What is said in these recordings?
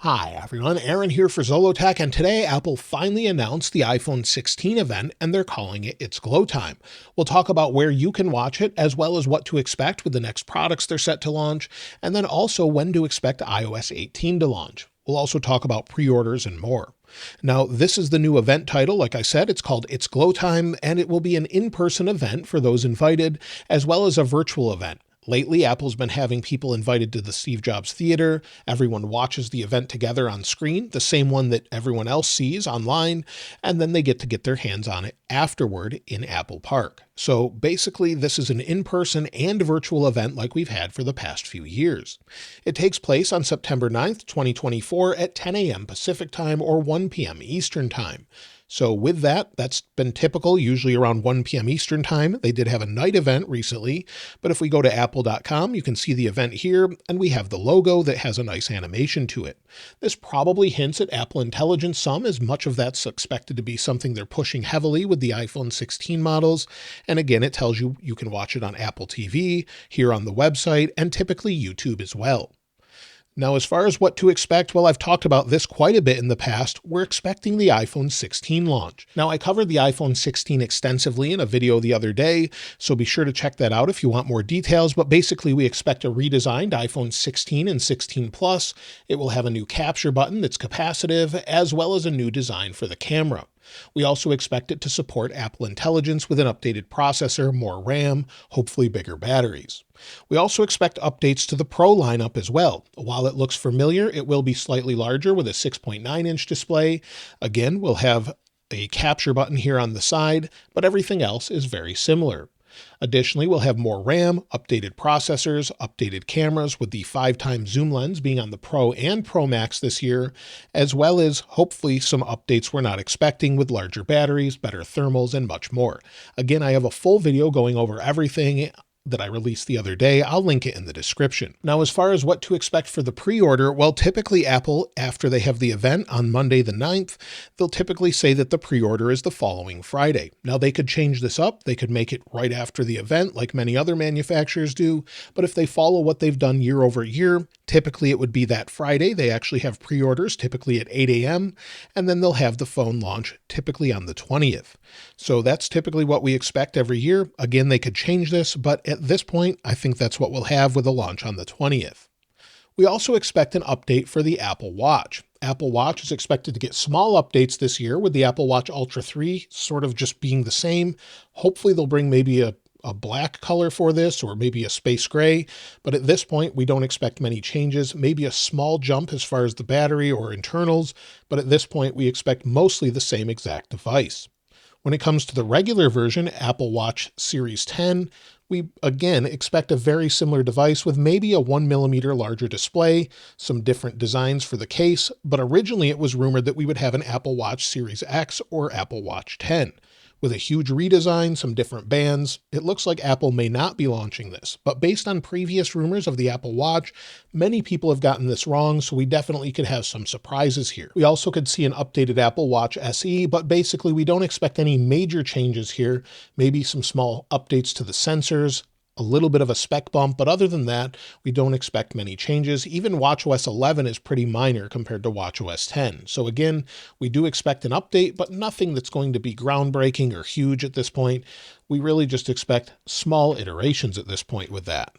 Hi everyone, Aaron here for Zolotech, and today Apple finally announced the iPhone 16 event and they're calling it its Glowtime. We'll talk about where you can watch it, as well as what to expect with the next products they're set to launch, and then also when to expect iOS 18 to launch. We'll also talk about pre-orders and more. Now, this is the new event title. Like I said, it's called It's Glowtime, and it will be an in-person event for those invited, as well as a virtual event. Lately, Apple's been having people invited to the Steve Jobs Theater. Everyone watches the event together on screen, the same one that everyone else sees online, and then they get to get their hands on it afterward in Apple Park. So basically, this is an in-person and virtual event like we've had for the past few years. It takes place on September 9th, 2024 at 10 a.m. Pacific Time or 1 p.m. Eastern Time. So with that, that's been typical, usually around 1 p.m. Eastern Time. They did have a night event recently, but if we go to apple.com, you can see the event here, and we have the logo that has a nice animation to it. This probably hints at Apple Intelligence some, as much of that's expected to be something they're pushing heavily with the iPhone 16 models. And again, it tells you you can watch it on Apple TV, here on the website, and typically YouTube as well. Now, as far as what to expect, well, I've talked about this quite a bit in the past. We're expecting the iPhone 16 launch. Now, I covered the iPhone 16 extensively in a video the other day, so be sure to check that out if you want more details. But basically, we expect a redesigned iPhone 16 and 16 Plus. It will have a new capture button that's capacitive, as well as a new design for the camera. We also expect it to support Apple Intelligence with an updated processor, more RAM, hopefully bigger batteries. We also expect updates to the Pro lineup as well. While it looks familiar, it will be slightly larger with a 6.9-inch display. Again, we'll have a capture button here on the side, but everything else is very similar. Additionally, we'll have more RAM, updated processors, updated cameras with the 5x zoom lens being on the Pro and Pro Max this year, as well as hopefully some updates we're not expecting with larger batteries, better thermals, and much more. Again, I have a full video going over everything that I released the other day. I'll link it in the description. Now, as far as what to expect for the pre-order, well, typically Apple, after they have the event on Monday the 9th, they'll typically say that the pre-order is the following Friday. Now, they could change this up. They could make it right after the event like many other manufacturers do. But if they follow what they've done year over year, typically it would be that Friday. They actually have pre-orders typically at 8 a.m. and then they'll have the phone launch typically on the 20th. So that's typically what we expect every year. Again, they could change this, but at this point, I think that's what we'll have with a launch on the 20th. We also expect an update for the Apple Watch. Apple Watch is expected to get small updates this year, with the Apple Watch Ultra 3 sort of just being the same. Hopefully they'll bring maybe a black color for this, or maybe a space gray, but at this point we don't expect many changes. Maybe a small jump as far as the battery or internals, but at this point we expect mostly the same exact device. When it comes to the regular version, Apple Watch Series 10, we again expect a very similar device with maybe a 1mm larger display, some different designs for the case, but originally it was rumored that we would have an Apple Watch Series X or Apple Watch 10. With a huge redesign, some different bands, it looks like Apple may not be launching this, but based on previous rumors of the Apple Watch, many people have gotten this wrong, so we definitely could have some surprises here. We also could see an updated Apple Watch SE, but basically we don't expect any major changes here, maybe some small updates to the sensors, a little bit of a spec bump, but other than that, we don't expect many changes. Even watchOS 11 is pretty minor compared to watchOS 10. So again, we do expect an update, but nothing that's going to be groundbreaking or huge at this point. We really just expect small iterations at this point with that.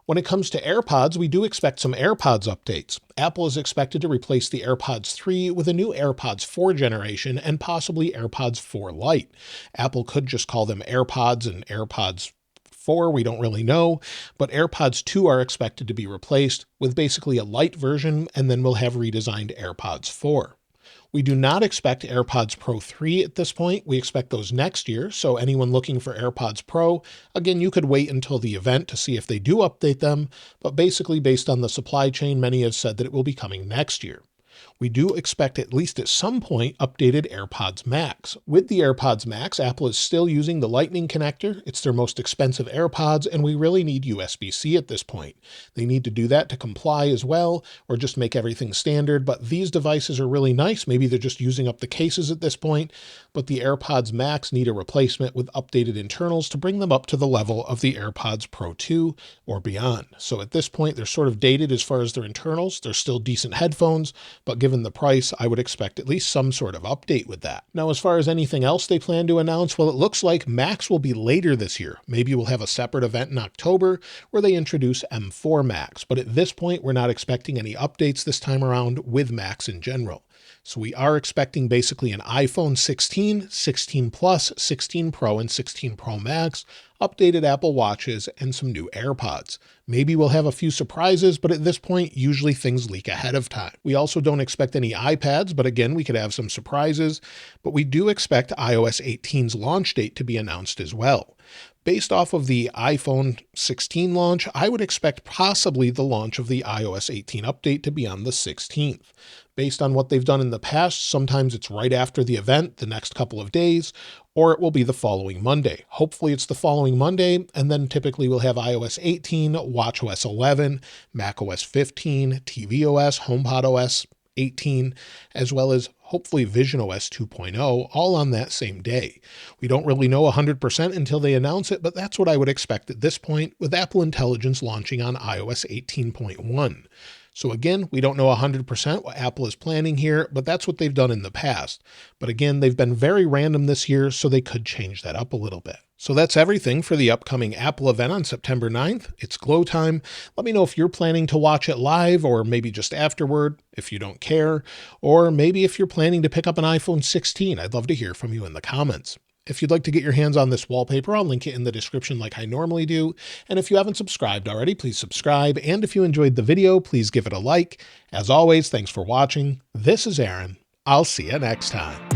When it comes to AirPods, we do expect some AirPods updates. Apple is expected to replace the AirPods 3 with a new AirPods 4 generation and possibly AirPods 4 Lite. Apple could just call them AirPods and AirPods 4, we don't really know, but AirPods 2 are expected to be replaced with basically a light version, and then we'll have redesigned AirPods 4. We do not expect AirPods Pro 3 at this point. We expect those next year, so anyone looking for AirPods Pro, again, you could wait until the event to see if they do update them, but basically based on the supply chain, many have said that it will be coming next year. We do expect at least at some point updated AirPods Max. With the AirPods Max, Apple is still using the Lightning connector. It's their most expensive AirPods, and we really need USB-C at this point. They need to do that to comply as well, or just make everything standard. But these devices are really nice. Maybe they're just using up the cases at this point, but the AirPods Max need a replacement with updated internals to bring them up to the level of the AirPods Pro 2 or beyond. So at this point, they're sort of dated as far as their internals. They're still decent headphones, but given the price, I would expect at least some sort of update with that. Now, as far as anything else they plan to announce, well, it looks like Max will be later this year. Maybe we'll have a separate event in October where they introduce M4 Max, but at this point, we're not expecting any updates this time around with Max in general. So we are expecting basically an iPhone 16, 16 Plus, 16 Pro, and 16 Pro Max, updated Apple Watches, and some new AirPods. Maybe we'll have a few surprises, but at this point, usually things leak ahead of time. We also don't expect any iPads, but again, we could have some surprises. But we do expect iOS 18's launch date to be announced as well. Based off of the iPhone 16 launch, I would expect possibly the launch of the iOS 18 update to be on the 16th. Based on what they've done in the past, sometimes it's right after the event, the next couple of days, or it will be the following Monday. Hopefully it's the following Monday, and then typically we'll have iOS 18, watchOS 11, macOS 15, tvOS, HomePodOS 18, as well as hopefully visionOS 2.0, all on that same day. We don't really know 100% until they announce it, but that's what I would expect at this point, with Apple Intelligence launching on iOS 18.1. So again, we don't know 100% what Apple is planning here, but that's what they've done in the past. But again, they've been very random this year, so they could change that up a little bit. So that's everything for the upcoming Apple event on September 9th. It's Glowtime. Let me know if you're planning to watch it live or maybe just afterward, if you don't care, or maybe if you're planning to pick up an iPhone 16. I'd love to hear from you in the comments. If you'd like to get your hands on this wallpaper, I'll link it in the description like I normally do. And if you haven't subscribed already, please subscribe. And if you enjoyed the video, please give it a like. As always, thanks for watching. This is Aaron. I'll see you next time.